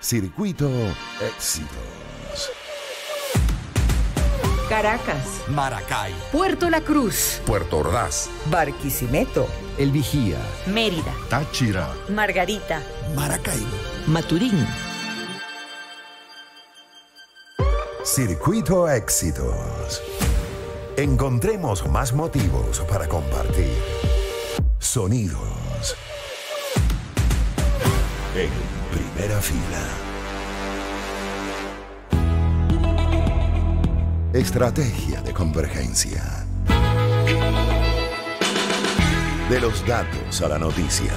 Circuito Éxitos. Caracas, Maracay, Puerto La Cruz, Puerto Ordaz, Barquisimeto, El Vigía, Mérida, Táchira, Margarita, Maracaibo. Maturín. Circuito Éxitos. Encontremos más motivos para compartir. Sonidos. En primera fila. Estrategia de convergencia. De los datos a la noticia.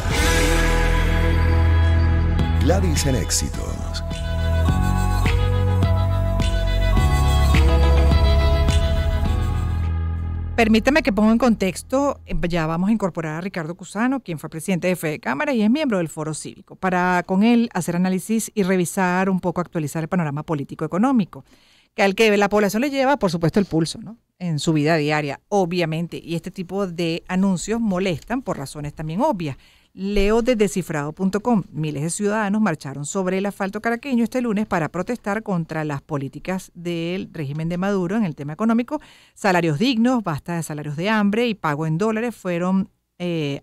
Gladys en Éxitos. Permítame que ponga en contexto, ya vamos a incorporar a Ricardo Cusano, quien fue presidente de Fede Cámara y es miembro del Foro Cívico, para con él hacer análisis y revisar un poco, actualizar el panorama político-económico, que al que la población le lleva, por supuesto, el pulso, ¿no? En su vida diaria, obviamente, y este tipo de anuncios molestan por razones también obvias. Leo de descifrado.com, miles de ciudadanos marcharon sobre el asfalto caraqueño este lunes para protestar contra las políticas del régimen de Maduro en el tema económico. Salarios dignos, basta de salarios de hambre y pago en dólares fueron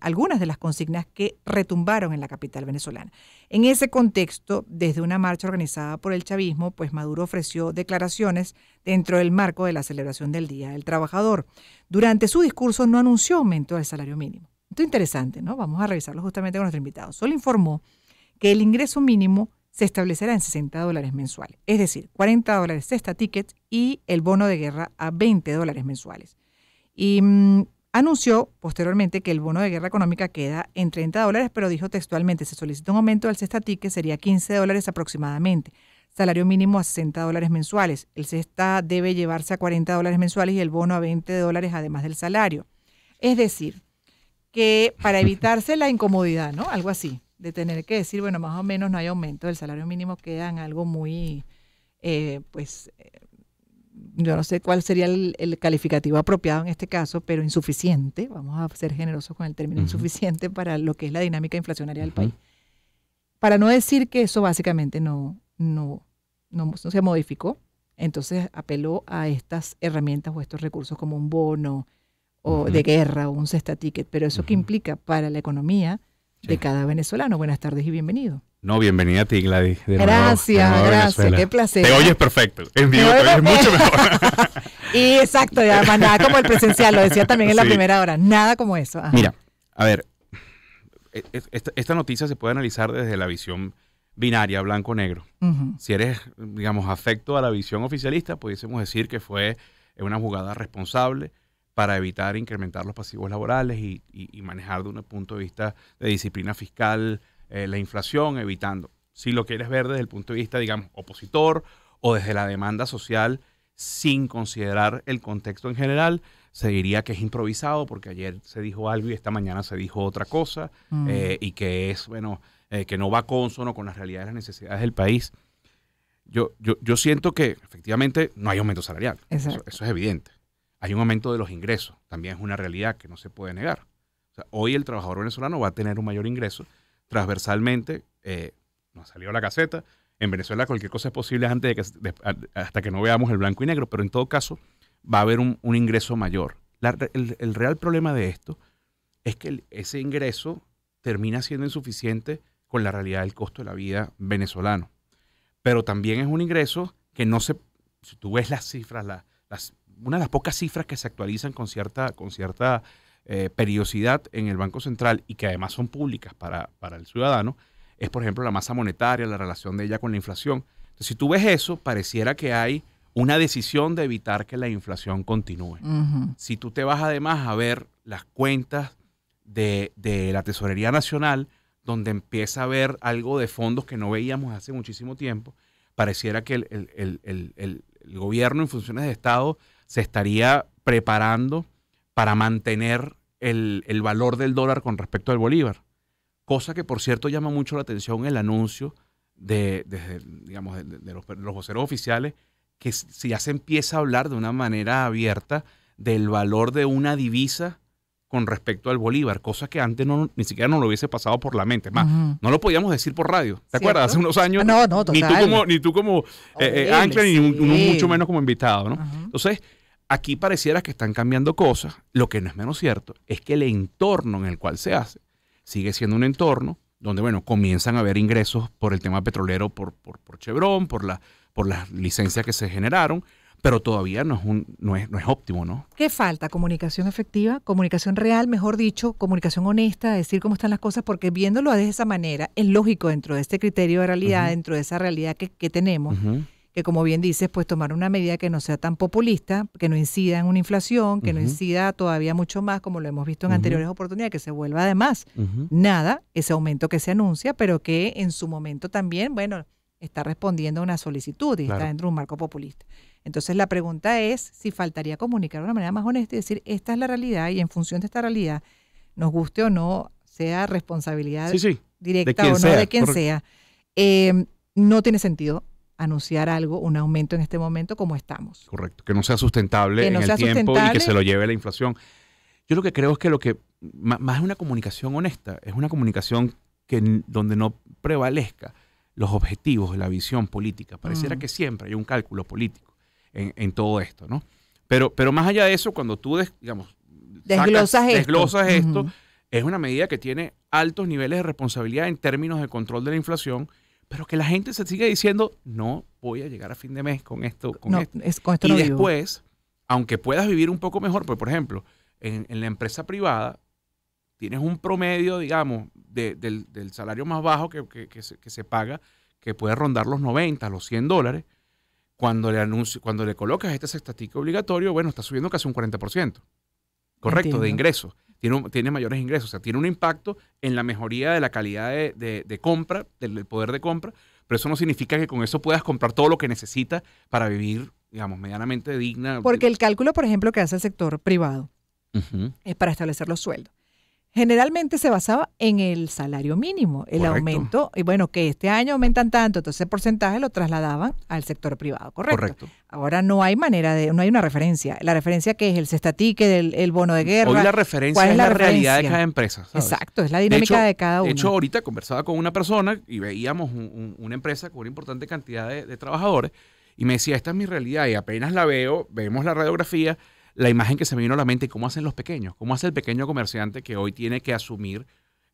algunas de las consignas que retumbaron en la capital venezolana. En ese contexto, desde una marcha organizada por el chavismo, pues Maduro ofreció declaraciones dentro del marco de la celebración del Día del Trabajador. Durante su discurso no anunció aumento del salario mínimo. Esto es interesante, ¿no? Vamos a revisarlo justamente con nuestro invitado. Solo informó que el ingreso mínimo se establecerá en $60 mensuales, es decir, $40 cesta ticket y el bono de guerra a $20 mensuales. Y anunció posteriormente que el bono de guerra económica queda en $30, pero dijo textualmente, se solicita un aumento del cesta ticket, sería $15 aproximadamente. Salario mínimo a $60 mensuales. El cesta debe llevarse a $40 mensuales y el bono a $20 además del salario. Es decir, que para evitarse la incomodidad, ¿no? Algo así, de tener que decir, bueno, más o menos no hay aumento del salario mínimo, queda en algo muy, yo no sé cuál sería el calificativo apropiado en este caso, pero insuficiente, vamos a ser generosos con el término insuficiente para lo que es la dinámica inflacionaria del país. Para no decir que eso básicamente no se modificó, entonces apeló a estas herramientas o estos recursos como un bono, o de guerra o un cesta ticket, pero eso que implica para la economía de cada venezolano. Buenas tardes y bienvenido. No, bienvenida a ti, Gladys. Gracias, qué placer. Te oyes perfecto, en vivo te oyes mucho mejor. Y exacto, y además nada como el presencial, lo decía también en la primera hora, nada como eso. Ajá. Mira, a ver, esta noticia se puede analizar desde la visión binaria, blanco-negro. Si eres, digamos, afecto a la visión oficialista, pudiésemos decir que fue una jugada responsable para evitar incrementar los pasivos laborales y manejar de un punto de vista de disciplina fiscal la inflación, evitando. Si lo quieres ver desde el punto de vista, digamos, opositor o desde la demanda social, sin considerar el contexto en general, se diría que es improvisado porque ayer se dijo algo y esta mañana se dijo otra cosa y que es, bueno, que no va consono con las realidades y las necesidades del país. Yo siento que efectivamente no hay aumento salarial. Eso es evidente. Hay un aumento de los ingresos, también es una realidad que no se puede negar. O sea, hoy el trabajador venezolano va a tener un mayor ingreso transversalmente, no ha salido la caseta, en Venezuela cualquier cosa es posible hasta que no veamos el blanco y negro, pero en todo caso va a haber un ingreso mayor. El real problema de esto es que ese ingreso termina siendo insuficiente con la realidad del costo de la vida venezolano. Pero también es un ingreso que no se, si tú ves las cifras, una de las pocas cifras que se actualizan con cierta periodicidad en el Banco Central y que además son públicas para el ciudadano, es por ejemplo la masa monetaria, la relación de ella con la inflación. Entonces, si tú ves eso, pareciera que hay una decisión de evitar que la inflación continúe. Si tú te vas además a ver las cuentas de la Tesorería Nacional, donde empieza a haber algo de fondos que no veíamos hace muchísimo tiempo, pareciera que el gobierno en funciones de Estado se estaría preparando para mantener el valor del dólar con respecto al bolívar. Cosa que, por cierto, llama mucho la atención el anuncio de los voceros oficiales, que si ya se empieza a hablar de una manera abierta del valor de una divisa con respecto al bolívar, cosa que antes ni siquiera nos lo hubiese pasado por la mente. Es más, Ujú. no lo podíamos decir por radio. ¿Te ¿Cierto? acuerdas? Hace unos años, No, no, total. ni tú como Horrible, ancla, ni uno sí. mucho menos como invitado, ¿no? Ajá. Entonces, aquí pareciera que están cambiando cosas. Lo que no es menos cierto es que el entorno en el cual se hace sigue siendo un entorno donde, bueno, comienzan a haber ingresos por el tema petrolero, por Chevron, por las licencias que se generaron, pero todavía no es óptimo, ¿no? ¿Qué falta? Comunicación efectiva, comunicación real, mejor dicho, comunicación honesta, decir cómo están las cosas, porque viéndolo de esa manera, es lógico dentro de este criterio de realidad, Ujú. dentro de esa realidad que tenemos, Ujú. que como bien dices, pues tomar una medida que no sea tan populista, que no incida en una inflación, que no Ujú. incida todavía mucho más, como lo hemos visto en Ujú. anteriores oportunidades, que se vuelva además Ujú. nada, ese aumento que se anuncia, pero que en su momento también, bueno, está respondiendo a una solicitud y Claro. está dentro de un marco populista. Entonces la pregunta es si faltaría comunicar de una manera más honesta y decir, esta es la realidad y en función de esta realidad, nos guste o no, sea responsabilidad Sí, sí. directa quien o no sea, de quien correcto. sea, no tiene sentido anunciar algo, un aumento en este momento como estamos. Correcto. Que no sea sustentable Que no en el sea tiempo y sustentable. que se lo lleve la inflación. Yo lo que creo es que más es una comunicación honesta, es una comunicación donde no prevalezca los objetivos, la visión política. Pareciera que siempre hay un cálculo político en todo esto, ¿no? Pero más allá de eso, cuando tú, digamos, desglosas esto, Ujú. es una medida que tiene altos niveles de responsabilidad en términos de control de la inflación, pero que la gente se sigue diciendo, no voy a llegar a fin de mes con esto, con No, esto. con esto Y no vivo. después, aunque puedas vivir un poco mejor, pues por ejemplo, en la empresa privada, tienes un promedio, digamos, del salario más bajo que se paga, que puede rondar los 90, los $100. Cuando le colocas este cestatique obligatorio, bueno, está subiendo casi un 40%. Correcto, Entiendo. de ingresos. Tiene mayores ingresos. O sea, tiene un impacto en la mejoría de la calidad de compra, del poder de compra, pero eso no significa que con eso puedas comprar todo lo que necesitas para vivir, digamos, medianamente digna. Porque el cálculo, por ejemplo, que hace el sector privado Ujú. es para establecer los sueldos. Generalmente se basaba en el salario mínimo, el Correcto. aumento, y bueno, que este año aumentan tanto, entonces ese porcentaje lo trasladaban al sector privado, ¿correcto? Correcto. Ahora no hay no hay una referencia. La referencia que es el cestatique, el bono de guerra. Hoy la referencia ¿cuál es la realidad de referencia? cada empresa, ¿sabes? Exacto, es la dinámica de cada uno. De hecho, ahorita conversaba con una persona y veíamos una empresa con una importante cantidad de trabajadores y me decía, esta es mi realidad y apenas la vemos la radiografía, la imagen que se me vino a la mente, cómo hacen los pequeños, cómo hace el pequeño comerciante que hoy tiene que asumir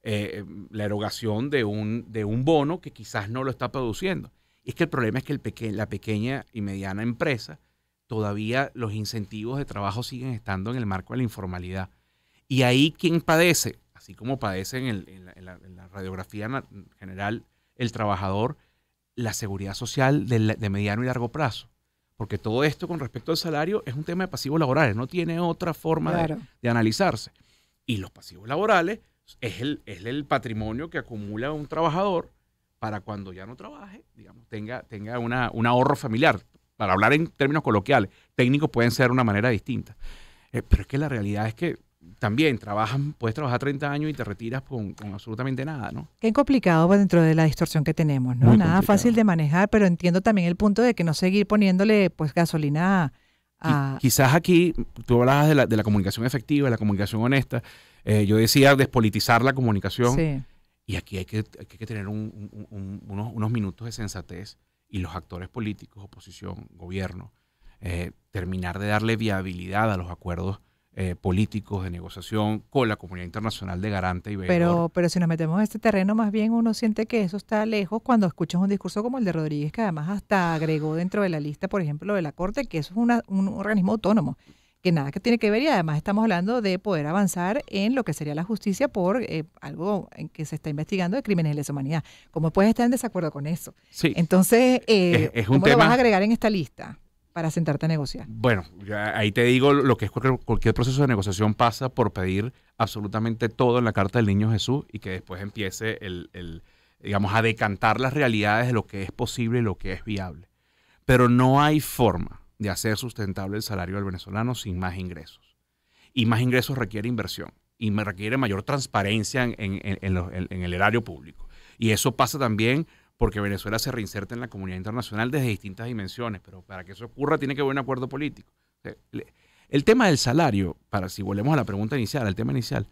la erogación de un bono que quizás no lo está produciendo. Y es que el problema es que la pequeña y mediana empresa, todavía los incentivos de trabajo siguen estando en el marco de la informalidad. Y ahí quien padece, así como padece en la radiografía general el trabajador, la seguridad social de mediano y largo plazo. Porque todo esto con respecto al salario es un tema de pasivos laborales, no tiene otra forma Claro. de analizarse. Y los pasivos laborales es el patrimonio que acumula un trabajador para cuando ya no trabaje, digamos, tenga un ahorro familiar. Para hablar en términos coloquiales, técnicos pueden ser de una manera distinta. Pero es que la realidad es que también puedes trabajar 30 años y te retiras con absolutamente nada, ¿no? Qué complicado pues, dentro de la distorsión que tenemos, ¿no? Muy Nada complicado. fácil de manejar, pero entiendo también el punto de que no seguir poniéndole pues gasolina a... Quizás aquí, tú hablabas de la comunicación efectiva, de la comunicación honesta. Yo decía despolitizar la comunicación. Sí. Y aquí hay que tener unos minutos de sensatez y los actores políticos, oposición, gobierno, terminar de darle viabilidad a los acuerdos políticos de negociación con la comunidad internacional de garante y veedor. Pero si nos metemos en este terreno, más bien uno siente que eso está lejos cuando escuchas un discurso como el de Rodríguez, que además hasta agregó dentro de la lista, por ejemplo, lo de la Corte, que eso es un organismo autónomo, que nada que tiene que ver y además estamos hablando de poder avanzar en lo que sería la justicia por algo en que se está investigando de crímenes de lesa humanidad. ¿Cómo puedes estar en desacuerdo con eso? Sí. Entonces, Es un ¿cómo lo tema- vas a agregar en esta lista para sentarte a negociar? Bueno, ahí te digo lo que es cualquier proceso de negociación pasa por pedir absolutamente todo en la Carta del Niño Jesús y que después empiece digamos, a decantar las realidades de lo que es posible y lo que es viable. Pero no hay forma de hacer sustentable el salario del venezolano sin más ingresos. Y más ingresos requiere inversión y me requiere mayor transparencia en el erario público. Y eso pasa también porque Venezuela se reinserta en la comunidad internacional desde distintas dimensiones, pero para que eso ocurra tiene que haber un acuerdo político. El tema del salario, si volvemos a la pregunta inicial, al tema inicial,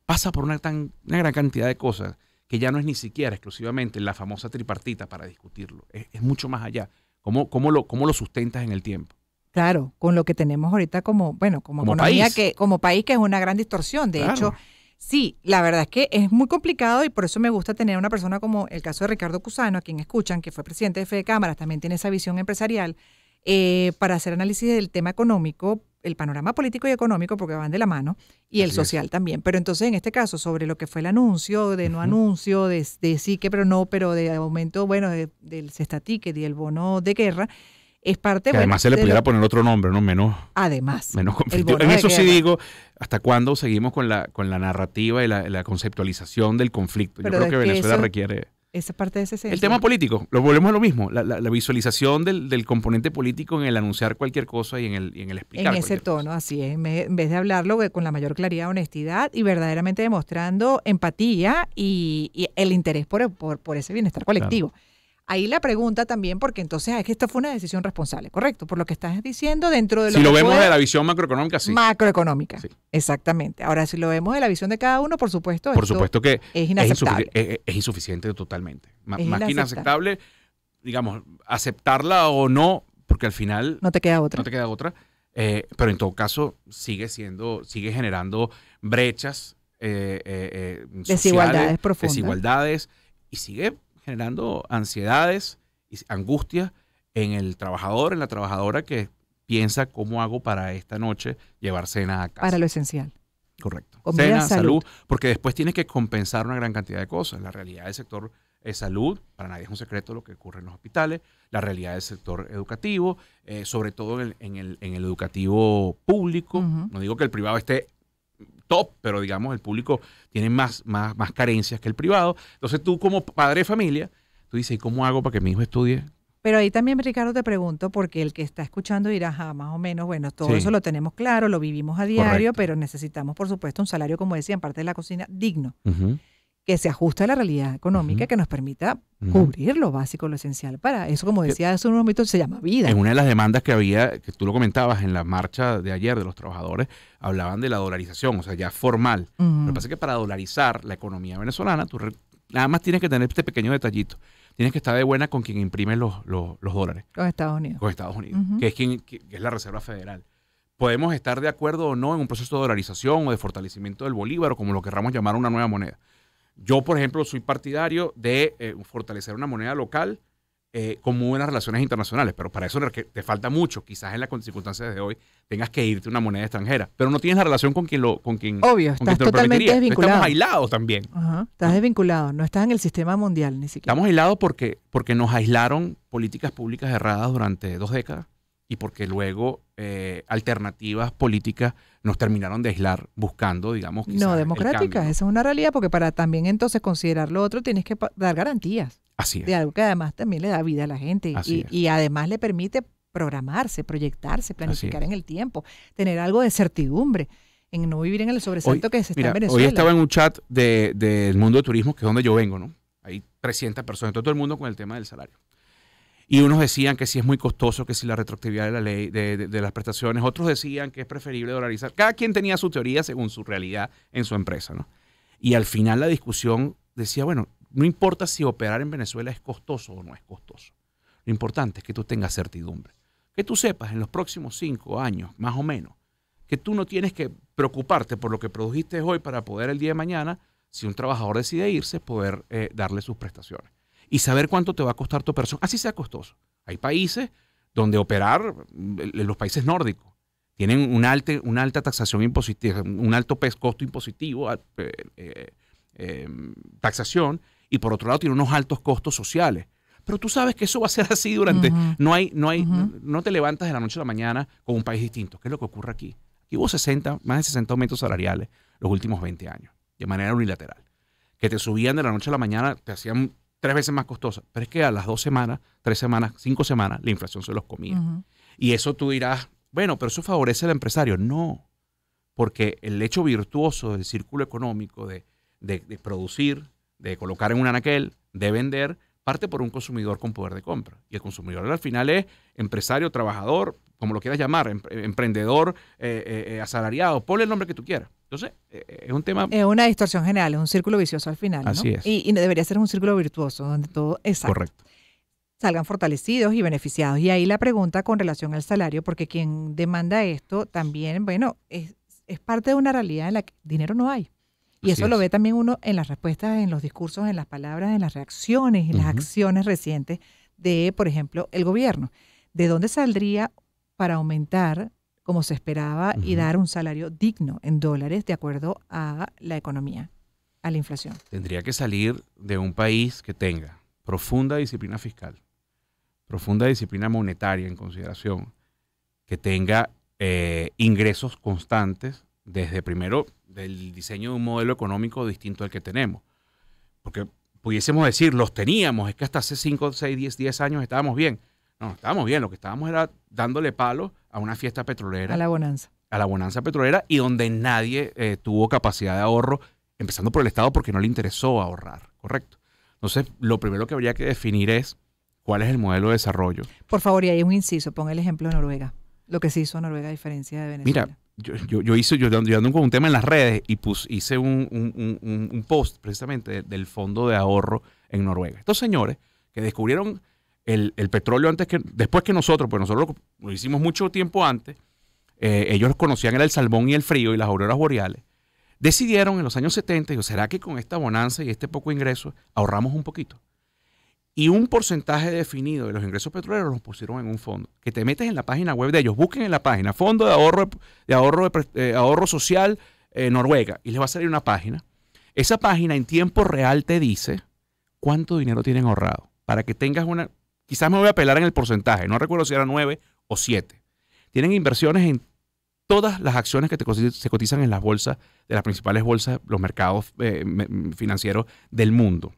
pasa por una gran cantidad de cosas que ya no es ni siquiera exclusivamente la famosa tripartita para discutirlo. Es mucho más allá. ¿Cómo lo sustentas en el tiempo? Claro, con lo que tenemos ahorita como economía, país. Como país, que es una gran distorsión. De hecho, sí, la verdad es que es muy complicado y por eso me gusta tener una persona como el caso de Ricardo Cusano, a quien escuchan, que fue presidente de Fedecámaras, también tiene esa visión empresarial, para hacer análisis del tema económico, el panorama político y económico, porque van de la mano, y el social también. Pero entonces, en este caso, sobre lo que fue el anuncio, de no anuncio, de sí que pero no, pero de aumento, bueno, del cestaticket y el bono de guerra, es parte... Que además se le pudiera poner otro nombre, ¿no? Menos conflictivo. En eso sí digo, ¿hasta cuándo seguimos con la narrativa y la conceptualización del conflicto? Yo creo que Venezuela requiere... Esa parte de ese el tema político, lo volvemos a lo mismo, la visualización del componente político en el anunciar cualquier cosa y en el explicar. En ese tono, cosa. Así es, en vez de hablarlo con la mayor claridad, honestidad y verdaderamente demostrando empatía y el interés por ese bienestar colectivo. Claro. Ahí la pregunta también, porque entonces es que esta fue una decisión responsable, ¿correcto? Por lo que estás diciendo dentro de lo si lo vemos de la visión macroeconómica, sí. Macroeconómica, sí. Exactamente. Ahora, si lo vemos de la visión de cada uno, por supuesto que es inaceptable. Es insuficiente totalmente. Más que inaceptable, digamos, aceptarla o no, porque al final... No te queda otra. Pero en todo caso, sigue generando brechas desigualdades profundas. Desigualdades, y sigue generando ansiedades y angustias en el trabajador, en la trabajadora que piensa cómo hago para esta noche llevar cena a casa. Para lo esencial. Correcto. Comida, cena, salud, porque después tienes que compensar una gran cantidad de cosas. La realidad del sector salud, para nadie es un secreto lo que ocurre en los hospitales, la realidad del sector educativo, sobre todo en el educativo público. No digo que el privado esté top, pero digamos el público tiene más carencias que el privado. Entonces tú como padre de familia, tú dices, ¿y cómo hago para que mi hijo estudie? Pero ahí también, Ricardo, te pregunto, porque el que está escuchando dirá, más o menos, bueno, todo eso lo tenemos claro, lo vivimos a diario, pero necesitamos, por supuesto, un salario, como decía, en parte de la cocina, digno, que se ajuste a la realidad económica, que nos permita cubrir lo básico, lo esencial para eso, como decía hace unos momentos, se llama vida. En una de las demandas que había, que tú lo comentabas en la marcha de ayer de los trabajadores, hablaban de la dolarización, o sea, ya formal. Lo que pasa es que para dolarizar la economía venezolana, tú nada más tienes que tener este pequeño detallito. Tienes que estar de buena con quien imprime los dólares. Con Estados Unidos. Con Estados Unidos, que es la Reserva Federal. Podemos estar de acuerdo o no en un proceso de dolarización o de fortalecimiento del bolívar o como lo querramos llamar una nueva moneda. Yo, por ejemplo, soy partidario de fortalecer una moneda local con muy buenas relaciones internacionales, pero para eso te falta mucho. Quizás en las circunstancias de hoy tengas que irte a una moneda extranjera, pero no tienes la relación con quien Obvio, estás totalmente desvinculado. Estamos aislados también. Estás desvinculado, no estás en el sistema mundial ni siquiera. Estamos aislados porque nos aislaron políticas públicas erradas durante 2 décadas y porque luego alternativas políticas nos terminaron de aislar buscando, digamos, quizás no democráticas, esa es una realidad, porque para también entonces considerar lo otro tienes que dar garantías. Así es. De algo que además también le da vida a la gente y además le permite programarse, proyectarse, planificar en el tiempo, tener algo de certidumbre, en no vivir en el sobresalto que se está en Venezuela. Hoy estaba en un chat del mundo de turismo, que es donde yo vengo, ¿no? Hay 300 personas, todo el mundo con el tema del salario. Y unos decían que sí es muy costoso, que si la retroactividad de la ley, de las prestaciones. Otros decían que es preferible dolarizar. Cada quien tenía su teoría según su realidad en su empresa, ¿no? Y al final la discusión decía, bueno, no importa si operar en Venezuela es costoso o no es costoso. Lo importante es que tú tengas certidumbre. Que tú sepas en los próximos 5 años, más o menos, que tú no tienes que preocuparte por lo que produjiste hoy para poder el día de mañana, si un trabajador decide irse, poder darle sus prestaciones. Y saber cuánto te va a costar tu operación, así sea costoso. Hay países donde operar, los países nórdicos, tienen una alta taxación impositiva, un alto costo impositivo, taxación, y por otro lado tiene unos altos costos sociales. Pero tú sabes que eso va a ser así durante... No te levantas de la noche a la mañana con un país distinto. ¿Qué es lo que ocurre aquí? Aquí hubo más de 60 aumentos salariales los últimos 20 años, de manera unilateral. Que te subían de la noche a la mañana, te hacían 3 veces más costosa. Pero es que a las 2 semanas, 3 semanas, 5 semanas, la inflación se los comía. Y eso tú dirás, bueno, pero eso favorece al empresario. No, porque el hecho virtuoso del círculo económico de producir, de colocar en un anaquel, de vender, parte por un consumidor con poder de compra. Y el consumidor al final es empresario, trabajador, como lo quieras llamar, emprendedor, asalariado, ponle el nombre que tú quieras. Entonces, es un tema... Es una distorsión general, es un círculo vicioso al final, ¿no? Así es. Y debería ser un círculo virtuoso, donde todo Correcto. salgan fortalecidos y beneficiados. Y ahí la pregunta con relación al salario, porque quien demanda esto también, bueno, es parte de una realidad en la que dinero no hay. Y Así eso lo es. ve también uno en las respuestas, en los discursos, en las palabras, en las reacciones, en las acciones recientes de, por ejemplo, el gobierno. ¿De dónde saldría para aumentar, como se esperaba, y dar un salario digno en dólares de acuerdo a la economía, a la inflación? Tendría que salir de un país que tenga profunda disciplina fiscal, profunda disciplina monetaria en consideración, que tenga ingresos constantes desde primero del diseño de un modelo económico distinto al que tenemos. Porque pudiésemos decir, los teníamos, es que hasta hace 5, 6, 10 años estábamos bien. No, estábamos bien, lo que estábamos era dándole palo a una fiesta petrolera. A la bonanza. A la bonanza petrolera y donde nadie tuvo capacidad de ahorro, empezando por el Estado porque no le interesó ahorrar, ¿correcto? Entonces, lo primero que habría que definir es cuál es el modelo de desarrollo. Por favor, y ahí un inciso, pon el ejemplo de Noruega, lo que sí hizo Noruega a diferencia de Venezuela. Mira, yo ando con un tema en las redes y hice un post precisamente del fondo de ahorro en Noruega. Estos señores que descubrieron el petróleo después que nosotros, pues nosotros lo hicimos mucho tiempo antes, ellos conocían el salmón y el frío y las auroras boreales, decidieron en los años 70, digo, ¿será que con esta bonanza y este poco ingreso ahorramos un poquito? Y un porcentaje definido de los ingresos petroleros los pusieron en un fondo. Que te metes en la página web de ellos, busquen en la página Fondo de Ahorro Social Noruega, y les va a salir una página. Esa página en tiempo real te dice cuánto dinero tienen ahorrado. Para que tengas una... Quizás me voy a apelar en el porcentaje, no recuerdo si era 9 o 7. Tienen inversiones en todas las acciones que se cotizan en las bolsas, de las principales bolsas, los mercados financieros del mundo.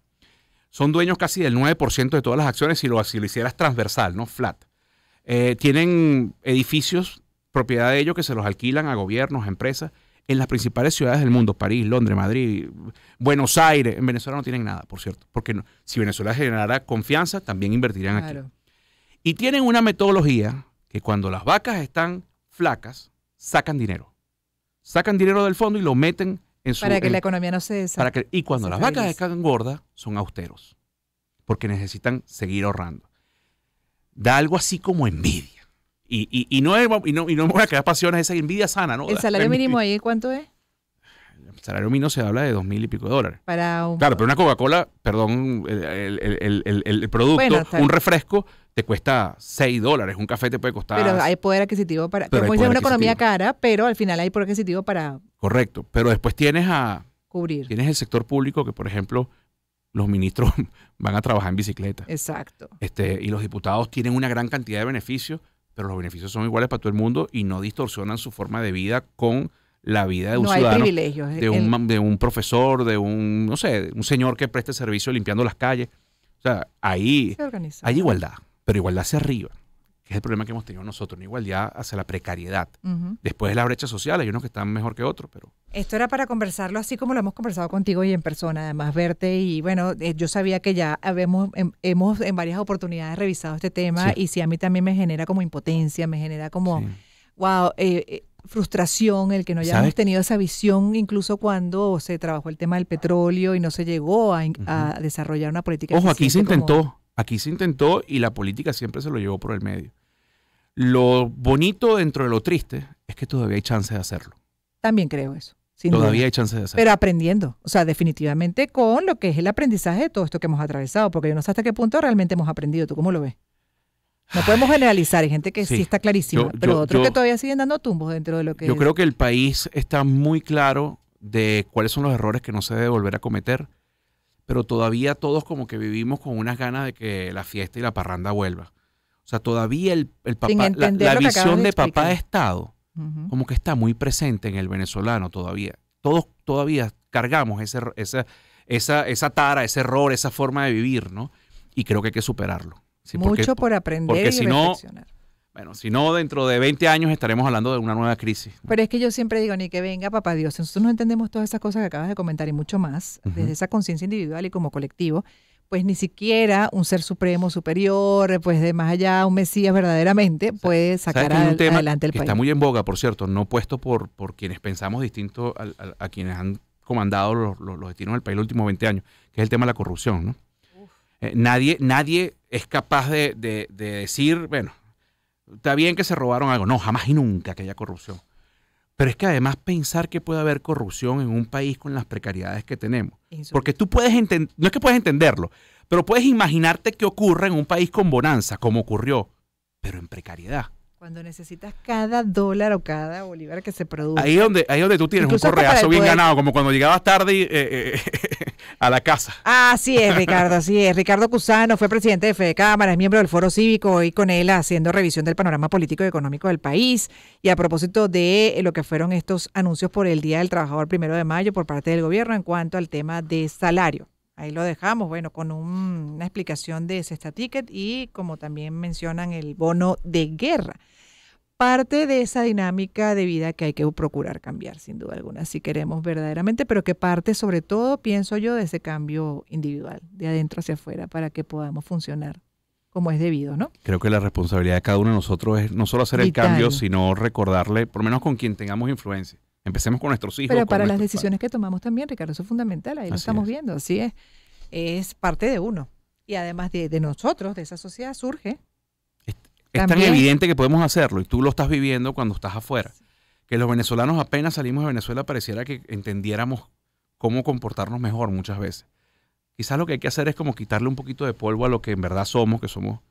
Son dueños casi del 9% de todas las acciones si lo hicieras transversal, ¿no? Flat. Tienen edificios, propiedad de ellos, que se los alquilan a gobiernos, a empresas, en las principales ciudades del mundo, París, Londres, Madrid, Buenos Aires. En Venezuela no tienen nada, por cierto, porque si Venezuela generara confianza, también invertirían aquí. Y tienen una metodología que cuando las vacas están flacas, sacan dinero. Sacan dinero del fondo y lo meten para que la economía no se y cuando las vacas están gordas, son austeros, porque necesitan seguir ahorrando. Da algo así como envidia. Y no me voy a quedar pasiones, esa envidia sana, ¿no? ¿El salario mínimo ahí cuánto es? El salario mínimo se habla de $2,000 y pico. Claro, pero una Coca-Cola, perdón, el producto, bueno, un refresco te cuesta $6, un café te puede costar... Pero hay poder adquisitivo para... Como es una economía cara, pero al final hay poder adquisitivo para... Correcto, pero después tienes cubrir. Tienes el sector público que, por ejemplo, los ministros van a trabajar en bicicleta. Exacto. Y los diputados tienen una gran cantidad de beneficios, pero los beneficios son iguales para todo el mundo y no distorsionan su forma de vida con la vida de un ciudadano. No hay privilegios. De un profesor, de un señor que preste servicio limpiando las calles. O sea, ahí hay igualdad. Pero igualdad hacia arriba, que es el problema que hemos tenido nosotros, una igualdad hacia la precariedad. Después de la brecha social, hay unos que están mejor que otros. Pero esto era para conversarlo así como lo hemos conversado contigo y en persona, además verte. Y bueno, yo sabía que ya hemos en varias oportunidades revisado este tema, sí. Y sí, a mí también me genera como impotencia, me genera como, sí. Wow, frustración el que no hayamos tenido esa visión, incluso cuando se trabajó el tema del petróleo y no se llegó a desarrollar una política. Ojo, aquí se intentó. Aquí se intentó y la política siempre se lo llevó por el medio. Lo bonito dentro de lo triste es que todavía hay chance de hacerlo. También creo eso. Todavía hay chance de hacerlo. Pero aprendiendo. O sea, definitivamente con lo que es el aprendizaje de todo esto que hemos atravesado. Porque yo no sé hasta qué punto realmente hemos aprendido. ¿Tú cómo lo ves? No podemos generalizar. Hay gente que sí está clarísima. Pero otros que todavía siguen dando tumbos dentro de lo que Yo creo que el país está muy claro de cuáles son los errores que no se debe volver a cometer. Pero todavía todos como que vivimos con unas ganas de que la fiesta y la parranda vuelva. O sea, todavía el papá, la visión de papá de Estado, como que está muy presente en el venezolano todavía. Todos todavía cargamos esa tara, ese error, esa forma de vivir, ¿no? Y creo que hay que superarlo. Sí, mucho por aprender y reflexionar. Bueno, si no, dentro de 20 años estaremos hablando de una nueva crisis. Pero es que yo siempre digo, ni que venga papá Dios. Nosotros no entendemos todas esas cosas que acabas de comentar y mucho más, desde esa conciencia individual y como colectivo, pues ni siquiera un ser supremo superior, pues de más allá, un mesías verdaderamente, puede sacar adelante el que país. Está muy en boga, por cierto, no puesto por quienes pensamos distinto a quienes han comandado los destinos del país los últimos 20 años, que es el tema de la corrupción, ¿no? Nadie es capaz de decir, bueno, está bien que se robaron algo. No, jamás y nunca que haya corrupción. Pero es que además pensar que puede haber corrupción en un país con las precariedades que tenemos. Porque tú puedes entender, no es que puedes entenderlo, pero puedes imaginarte qué ocurre en un país con bonanza, como ocurrió, pero en precariedad. Cuando necesitas cada dólar o cada bolívar que se produce. Ahí es donde tú tienes incluso un correazo bien ganado, como cuando llegabas tarde a la casa. Así es, Ricardo, así es. Ricardo Cusano fue presidente de FEDECámara, es miembro del Foro Cívico, hoy con él haciendo revisión del panorama político y económico del país. Y a propósito de lo que fueron estos anuncios por el Día del Trabajador 1 de mayo por parte del gobierno en cuanto al tema de salario. Ahí lo dejamos, bueno, con una explicación de Cesta Ticket y como también mencionan el bono de guerra. Parte de esa dinámica de vida que hay que procurar cambiar, sin duda alguna, si queremos verdaderamente, pero que parte sobre todo, pienso yo, de ese cambio individual, de adentro hacia afuera, para que podamos funcionar como es debido, ¿no? Creo que la responsabilidad de cada uno de nosotros es no solo hacer el cambio, sino recordarle, por lo menos con quien tengamos influencia. Empecemos con nuestros hijos. Pero para las decisiones que tomamos también, Ricardo, eso es fundamental, ahí lo estamos viendo, así es parte de uno. Y además de nosotros, de esa sociedad, surge. Es tan evidente que podemos hacerlo y tú lo estás viviendo cuando estás afuera. Que los venezolanos apenas salimos de Venezuela pareciera que entendiéramos cómo comportarnos mejor muchas veces. Quizás lo que hay que hacer es como quitarle un poquito de polvo a lo que en verdad somos, que somos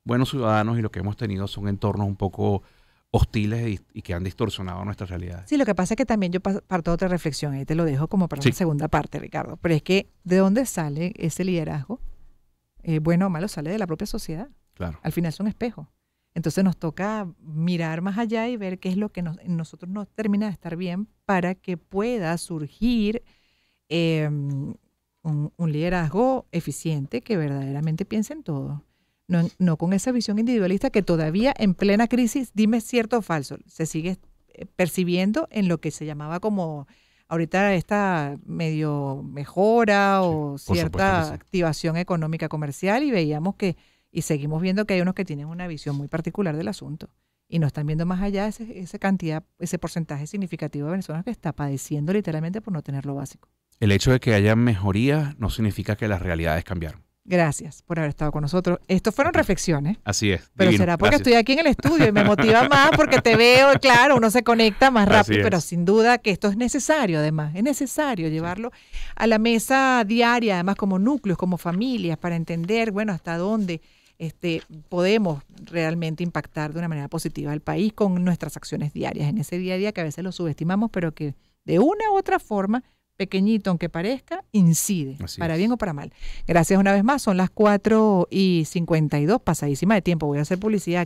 buenos ciudadanos y lo que hemos tenido son entornos un poco hostiles y que han distorsionado nuestra realidad. Sí, lo que pasa es que también yo parto de otra reflexión, ahí te lo dejo como para la segunda parte, Ricardo, pero es que ¿de dónde sale ese liderazgo? Bueno o malo, sale de la propia sociedad. Claro. Al final son espejos. Entonces nos toca mirar más allá y ver qué es lo que nosotros nos termina de estar bien para que pueda surgir un liderazgo eficiente que verdaderamente piense en todo. No con esa visión individualista que todavía en plena crisis, dime cierto o falso, se sigue percibiendo en lo que se llamaba como ahorita esta medio mejora o cierta activación económica comercial y veíamos que y seguimos viendo que hay unos que tienen una visión muy particular del asunto y no están viendo más allá esa cantidad, ese porcentaje significativo de venezolanos que está padeciendo literalmente por no tener lo básico. El hecho de que haya mejoría no significa que las realidades cambiaron. Gracias por haber estado con nosotros. Estos fueron reflexiones. Así es. Pero divino, será porque estoy aquí en el estudio y me motiva más porque te veo, claro, uno se conecta más rápido, pero sin duda que esto es necesario además. Es necesario llevarlo a la mesa diaria, además como núcleos, como familias, para entender, bueno, hasta dónde podemos realmente impactar de una manera positiva al país con nuestras acciones diarias, en ese día a día que a veces lo subestimamos, pero que de una u otra forma, pequeñito aunque parezca, incide, para bien o para mal. Gracias una vez más, son las 4:52, pasadísima de tiempo, voy a hacer publicidad.